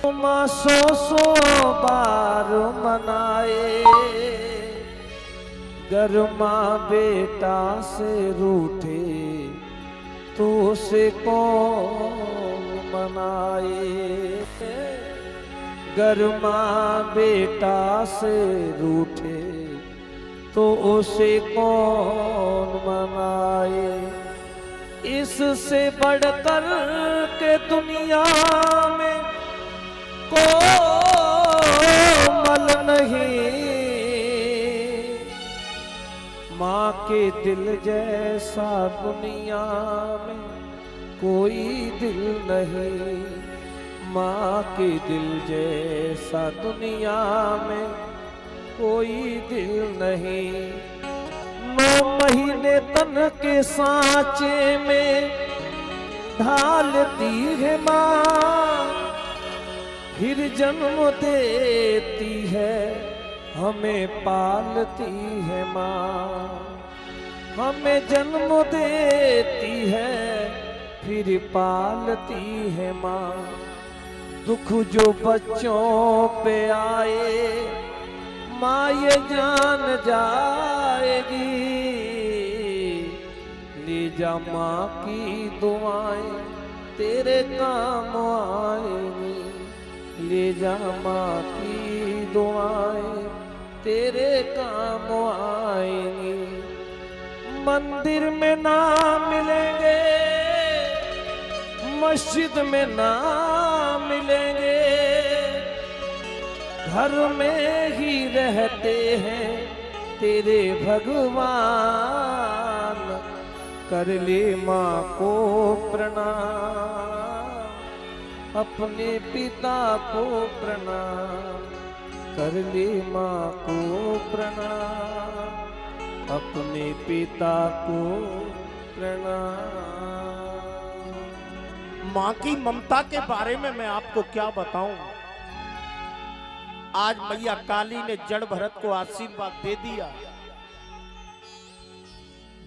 माँ सौ बार मनाए, गर माँ बेटा से रूठे तो उसे कौन मनाए। गर माँ बेटा से रूठे तो उसे कौन मनाए। इससे बढ़कर के दुनिया में कोमल नहीं, माँ के दिल जैसा दुनिया में कोई दिल नहीं। माँ के दिल जैसा दुनिया में कोई दिल नहीं। 9 महीने तन के सांचे में ढालती है माँ, फिर जन्म देती है, हमें पालती है माँ। हमें जन्म देती है, फिर पालती है माँ। दुख जो बच्चों पे आए, माँ ये जान जाएगी। ले जा माँ की दुआएं तेरे काम आएगी। ले जा माँ की दुआएं तेरे काम आएंगी। मंदिर में ना मिलेंगे, मस्जिद में ना मिलेंगे, घर में ही रहते हैं तेरे भगवान। कर ले माँ को प्रणाम, अपने पिता को प्रणाम। कर ले माँ को प्रणाम, अपने पिता को प्रणाम। माँ की ममता के बारे में मैं आपको क्या बताऊं। आज मैया काली ने जड़ भरत को आशीर्वाद दे दिया,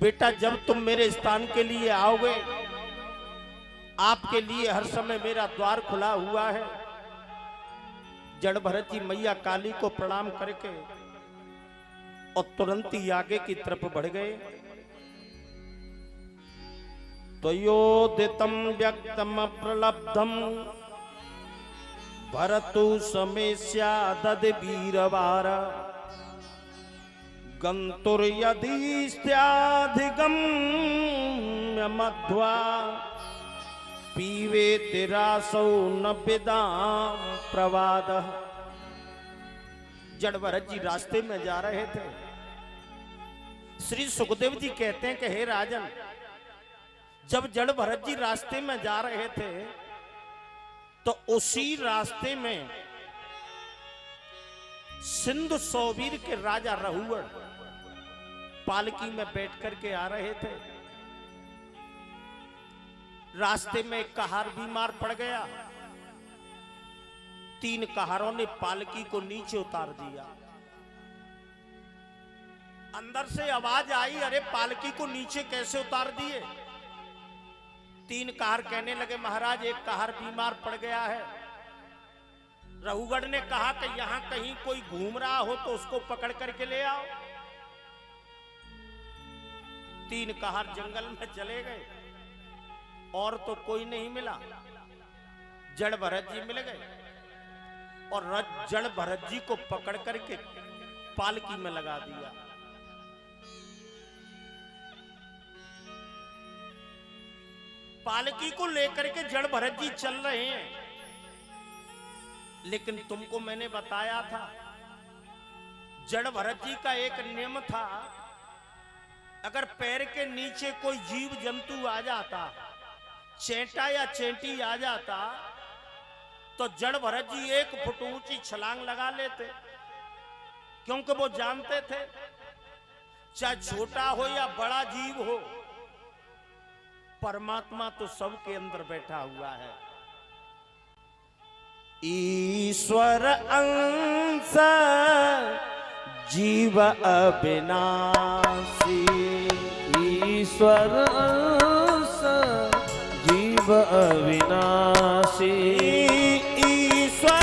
बेटा जब तुम मेरे स्थान के लिए आओगे, आपके लिए हर समय मेरा द्वार खुला हुआ है। जड़ भरत जी मैया काली को प्रणाम करके और तुरंत ही आगे की तरफ बढ़ गए। त्वयोदितं व्यक्तम प्रलब्धम भरतु समेस्यादद वीरवार गंतुर यदि स्याधिगम्य मध्वा पीवे तिरासौ न विदाम प्रवाद। जड़ भरत जी रास्ते में जा रहे थे। श्री सुखदेव जी कहते हैं कि हे राजन, जब जड़ भरत जी रास्ते में जा रहे थे तो उसी रास्ते में सिंधु सौवीर के राजा रहुवर पालकी में बैठ करके आ रहे थे। रास्ते में एक कहार बीमार पड़ गया। 3 कहारों ने पालकी को नीचे उतार दिया। अंदर से आवाज आई, अरे पालकी को नीचे कैसे उतार दिए। 3 कहार कहने लगे, महाराज एक कहार बीमार पड़ गया है। रहुगढ़ ने कहा कि यहां कहीं कोई घूम रहा हो तो उसको पकड़ करके ले आओ। 3 कहार जंगल में चले गए और तो कोई नहीं मिला। जड़ भरत जी मिल गए और जड़ भरत जी को पकड़ करके पालकी में लगा दिया। पालकी को लेकर के जड़ भरत जी चल रहे हैं, लेकिन तुमको मैंने बताया था जड़ भरत जी का एक नियम था, अगर पैर के नीचे कोई जीव जंतु आ जाता, चेंटा या चेंटी आ जाता, तो जड़ भरत जी 1 फुट ऊंची छलांग लगा लेते, क्योंकि वो जानते थे चाहे छोटा हो या बड़ा जीव हो, परमात्मा तो सबके अंदर बैठा हुआ है। ईश्वर अंश जीव अविनाशी, ईश्वर अंश जीव अविनाशी, ईश्वर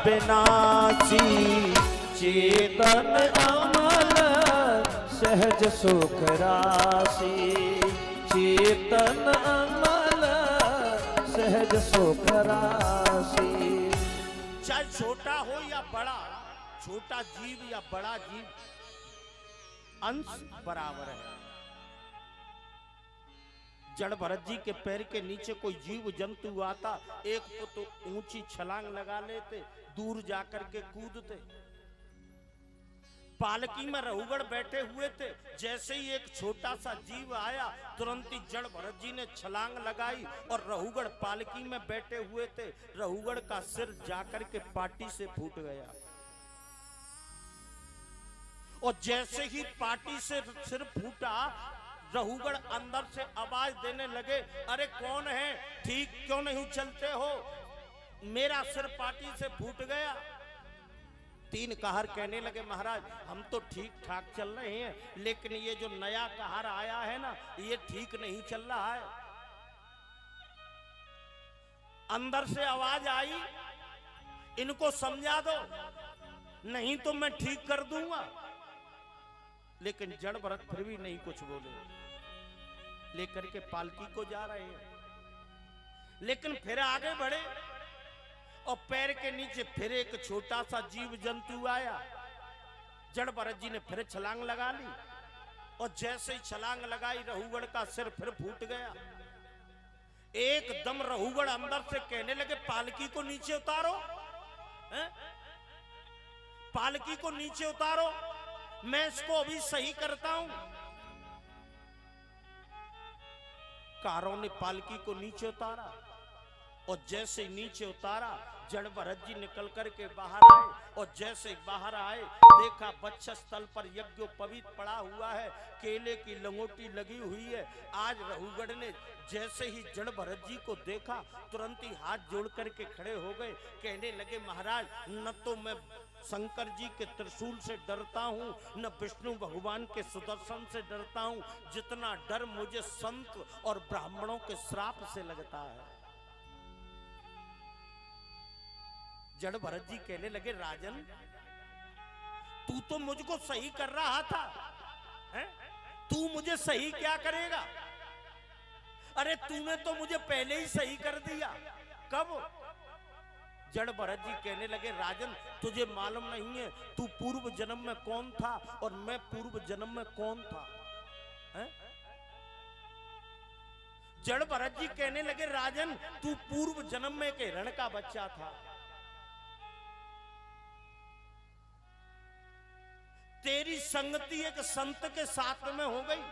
विनाशी। चेतन अमल सहज सुख राशि, चेतन अमल सहज सुख राशि। चाहे छोटा हो या बड़ा, छोटा जीव या बड़ा जीव, अंश बराबर है। जड़ भरत जी के पैर के नीचे कोई जीव जंतु आता, एक तो ऊंची छलांग लगा लेते, दूर जाकर के कूदते। पालकी में रहुगढ़ बैठे हुए थे, जैसे ही एक छोटा सा जीव आया, तुरंत ही जड़ भरत जी ने छलांग लगाई और रहुगढ़ पालकी में बैठे हुए थे, रहुगढ़ का सिर जाकर के पाटी से फूट गया। और जैसे ही पाटी से सिर फूटा, रहुगढ़ अंदर से आवाज देने लगे, अरे कौन है, ठीक क्यों नहीं चलते हो, मेरा सिर पाटी से फूट गया। तीन कहर कहने लगे, महाराज हम तो ठीक ठाक चल रहे हैं, लेकिन ये जो नया कहर आया है ना, ये ठीक नहीं चल रहा है। अंदर से आवाज आई, इनको समझा दो, नहीं तो मैं ठीक कर दूंगा। लेकिन जड़ भरत फिर भी नहीं कुछ बोले, लेकर के पालकी को जा रहे हैं। लेकिन फिर आगे बढ़े और पैर के नीचे फिर एक छोटा सा जीव जंतु आया। जड़ भरत जी ने फिर छलांग लगा ली और जैसे ही छलांग लगाई, रहुगढ़ का सिर फिर फूट गया। एकदम रहुगढ़ अंदर से कहने लगे, पालकी को नीचे उतारो, है? पालकी को नीचे उतारो, मैं इसको अभी सही करता हूं। कारों ने पालकी को नीचे उतारा और जैसे नीचे उतारा, जड़ भरत जी निकल करके बाहर आए और जैसे बाहर आए, देखा वक्षस्थल पर यज्ञोपवीत पड़ा हुआ है, केले की लंगोटी लगी हुई है। आज रहुगढ़ ने जैसे ही जड़ भरत जी को देखा, तुरंत ही हाथ जोड़ करके खड़े हो गए, कहने लगे, महाराज न तो मैं शंकर जी के त्रिशूल से डरता हूं, न विष्णु भगवान के सुदर्शन से डरता हूं, जितना डर मुझे संत और ब्राह्मणों के श्राप से लगता है। जड़ भरत जी कहने लगे, राजन तू तो मुझको सही कर रहा था, हैं? तू मुझे सही क्या करेगा? अरे तूने तो मुझे पहले ही सही कर दिया। कब? जड़ भरत जी कहने लगे, राजन तुझे मालूम नहीं है तू पूर्व जन्म में कौन था और मैं पूर्व जन्म में कौन था, हैं? जड़ भरत जी कहने लगे, राजन तू पूर्व जन्म में एक हिरण का बच्चा था, तेरी संगति एक संत के साथ में हो गई,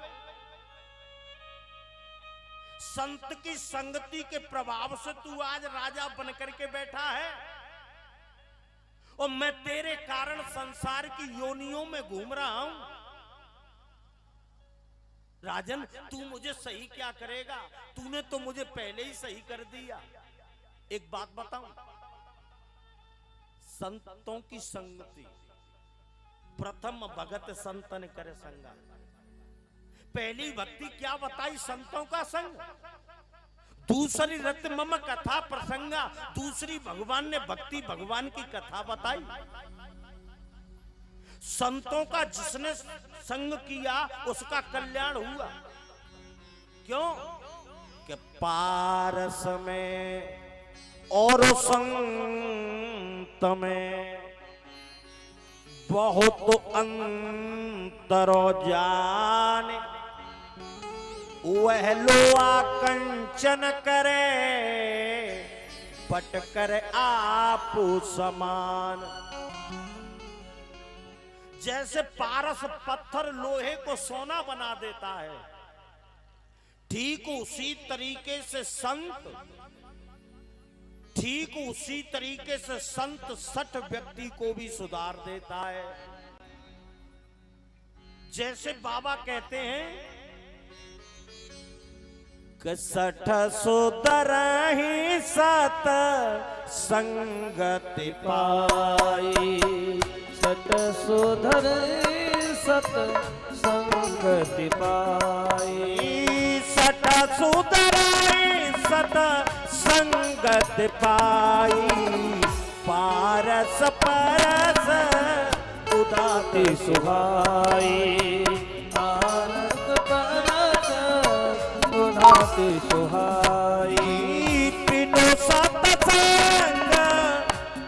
संत की संगति के प्रभाव से तू आज राजा बनकर के बैठा है और मैं तेरे कारण संसार की योनियों में घूम रहा हूं। राजन तू मुझे सही क्या करेगा? तूने तो मुझे पहले ही सही कर दिया। एक बात बताऊं, संतों की संगति, प्रथम भगत संतन करे संगा। पहली भक्ति क्या बताई? संतों का संग। दूसरी रत मम कथा प्रसंगा, दूसरी भगवान ने भक्ति भगवान की कथा बताई। संतों का जिसने संग किया उसका कल्याण हुआ। क्यों? कि पारस में और संत में बहुत अंतर जाने, वह लोआ कंचन करे पट कर आपू समान। जैसे पारस पत्थर लोहे को सोना बना देता है, ठीक उसी तरीके से संत सठ व्यक्ति को भी सुधार देता है। जैसे बाबा कहते हैं कि सठ सुधरहि सत संगति पाई, सत सुधर सत संगति पाई, सठ सुधरहि सत संगति पाई, पार पारस परस उदाते सुहाई पारस परस उदाते सुहाई बिनु सत्संग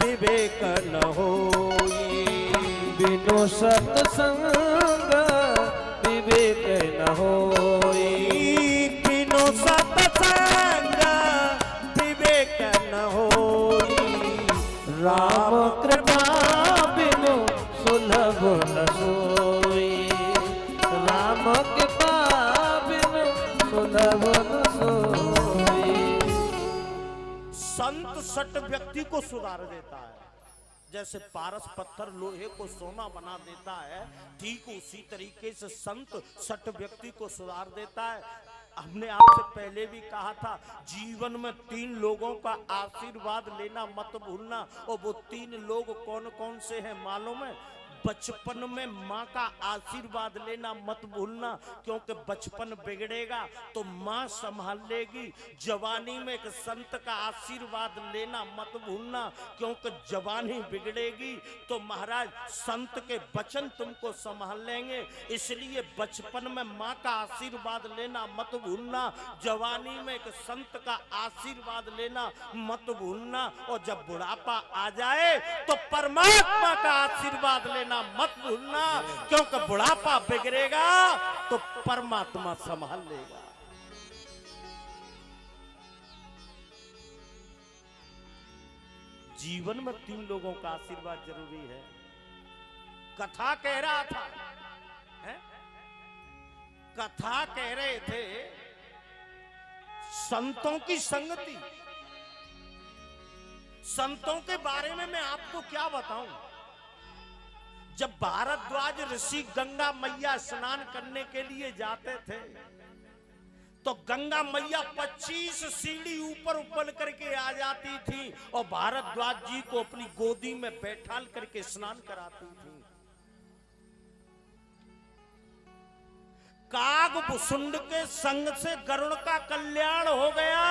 विवेक न होई बिनु सत्संग विवेक न होई बिनु सत्संग विवेक न होई राम कृपा बिनु सुलभ न सोई राम कृपा बिनु सुलभ न सोई। संत सट व्यक्ति को सुधार देता है, जैसे पारस पत्थर लोहे को सोना बना देता है, ठीक उसी तरीके से संत सट व्यक्ति को सुधार देता है। हमने आपसे पहले भी कहा था, जीवन में 3 लोगों का आशीर्वाद लेना मत भूलना। और वो 3 लोग कौन कौन से हैं मालूम है? बचपन में माँ का आशीर्वाद लेना मत भूलना, क्योंकि बचपन बिगड़ेगा तो माँ संभाल लेगी। जवानी में एक संत का आशीर्वाद लेना मत भूलना, क्योंकि जवानी बिगड़ेगी तो महाराज संत के वचन तुमको संभाल लेंगे। इसलिए बचपन में माँ का आशीर्वाद लेना मत भूलना, जवानी में एक संत का आशीर्वाद लेना मत भूलना, और जब बुढ़ापा आ जाए तो परमात्मा का आशीर्वाद लेना मत भूलना, क्योंकि बुढ़ापा बिगड़ेगा तो परमात्मा संभाल लेगा। जीवन में 3 लोगों का आशीर्वाद जरूरी है। कथा कह रहा था है? कथा कह रहे थे संतों की संगति। संतों के बारे में मैं आपको क्या बताऊं। जब भारद्वाज ऋषि गंगा मैया स्नान करने के लिए जाते थे तो गंगा मैया 25 सीढ़ी ऊपर उबल करके आ जाती थी और भारद्वाज जी को अपनी गोदी में बैठाल करके स्नान कराती थी। काग भुसुंड के संग से गरुड़ का कल्याण हो गया।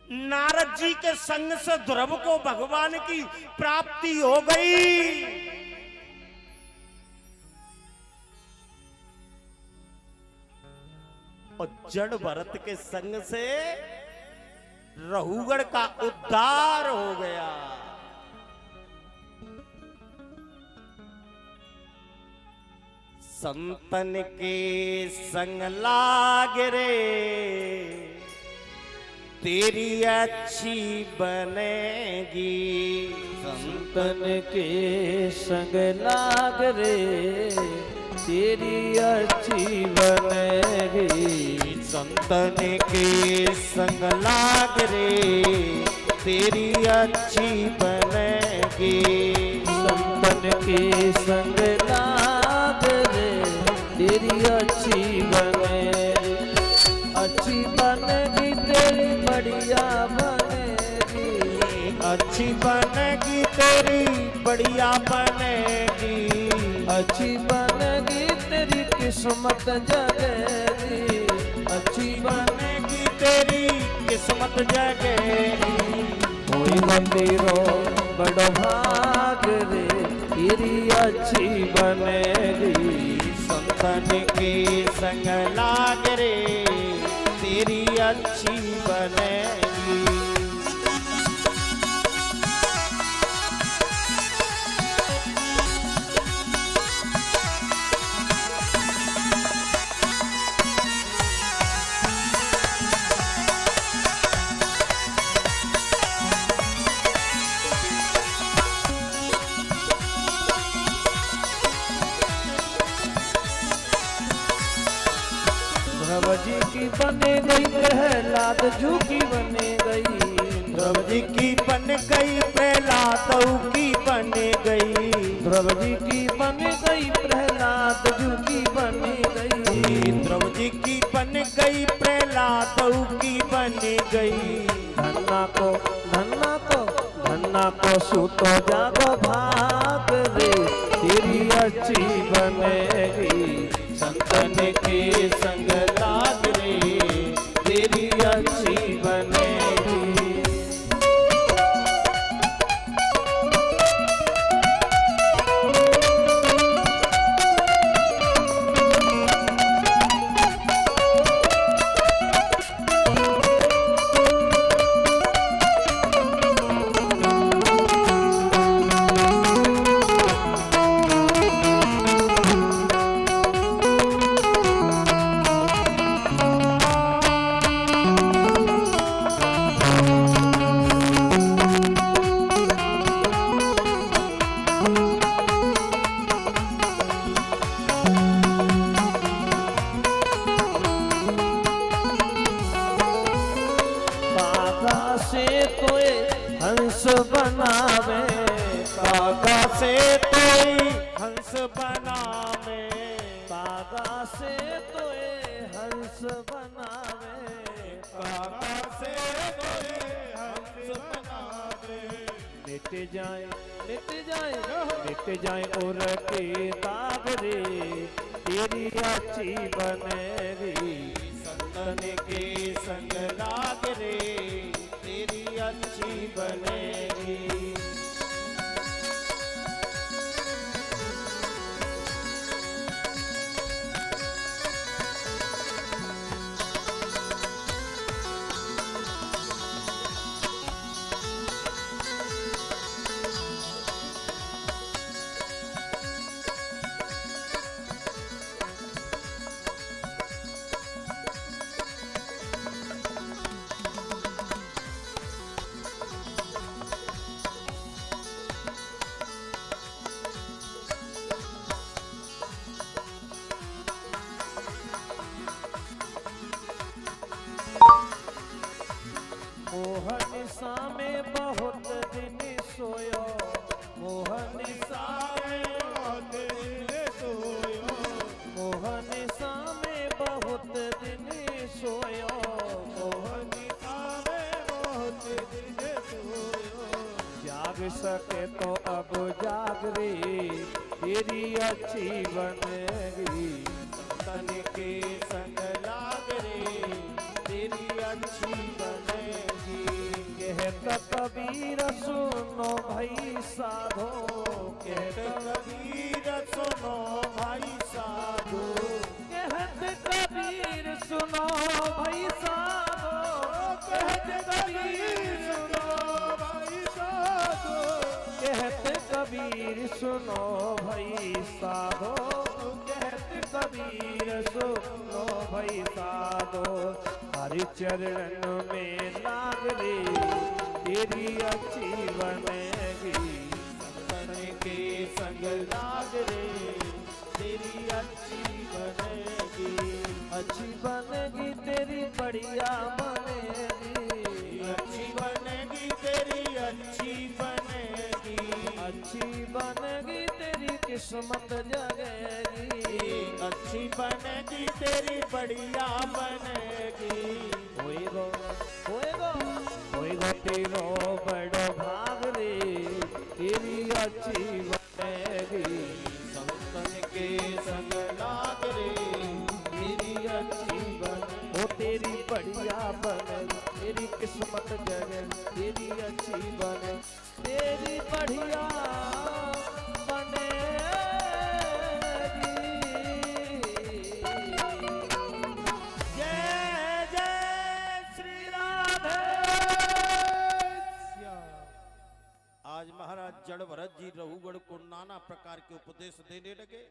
नारद जी के संग से ध्रुव को भगवान की प्राप्ति हो गई। और जड़ भरत के संग से रहुगढ़ का उद्धार हो गया। संतन के संग लाग रे तेरी अच्छी बनेगी। संतन के संग लाग रे तेरी अच्छी बनेगी। संतन के संग लाग रे तेरी अच्छी बनेगी। संतन के संग लाग रे तेरी अच्छी बनेगी। अच्छी बनेगी तेरी बढ़िया बनेगी। अच्छी बनेगी तेरी बढ़िया बनेगी। अच्छी बनेगी तेरी किस्मत जगेगी। अच्छी बनेगी तेरी किस्मत जगेगी। कोई मंदिरो बड़ भाग रे तेरी अच्छी बनेगी। संतन के संग लाग रे तेरी अच्छी बनेगी। ध्रुव जी की बने गई प्रहलाद जू की बने गई। ध्रुव जी की बन गई प्रहलाद की बन गई। ध्रुव जी की बने गई प्रहलाद जू की बने गई। ध्रुव जी की बन गई प्रहलाद की बन गई। धन्ना को सूतो जागो भाग रे तेरी अच्छी बनेगी। संतन के संग लाग रे तेरी अच्छी बनावे, कागा से तोए हंस बनावे, कागा से तोए हंस बनावे। मिट जाए मिट जाए और के दाग रे, तेरी अच्छी बनेगी संतन के संग लाग रे, तेरी अच्छी बनेगी। मोहन सा में बहुत दिन सोयो, मोहन सा में बहुत दिन सोयो, मोहन सा में बहुत दिन सोयो, मोहन सा में बहुत दिन सोयो। जाग सके तो अब जाग रे, तेरी अच्छी बनेगी तन के संग लाग रे, तेरी अच्छी बनेगी। कहत कबीर सुनो भाई साधो, कहत कबीर सुनो भाई साधो, कहत कबीर सुनो भाई साधो, कहत कबीर सुनो भाई साधो, कहत कबीर सुनो भाई साधो, कहत कबीर सुनो भाई साधो। हरि चरण में लाग रे, तेरी अच्छी बनेगी संतन के संग लाग रे, तेरी अच्छी बनेगी। अच्छी बनेगी तेरी बढ़िया बनेगी, अच्छी बनेगी तेरी अच्छी बनेगी। अच्छी बनेगी तेरी किस्मत जगेगी, अच्छी बनेगी तेरी बढ़िया बनेगी। होएगो तेरो बड़ो भाग रे, तेरी अच्छी बनेगी संतन के संग लाग रे, तेरी अच्छी बने। ओ तेरी बढ़िया बने, तेरी किस्मत जगे, तेरी अच्छी बने, तेरी बढ़िया बने। जय जय श्री राधे। आज महाराज जड़ भरत जी रघुगढ़ को नाना प्रकार के उपदेश देने लगे।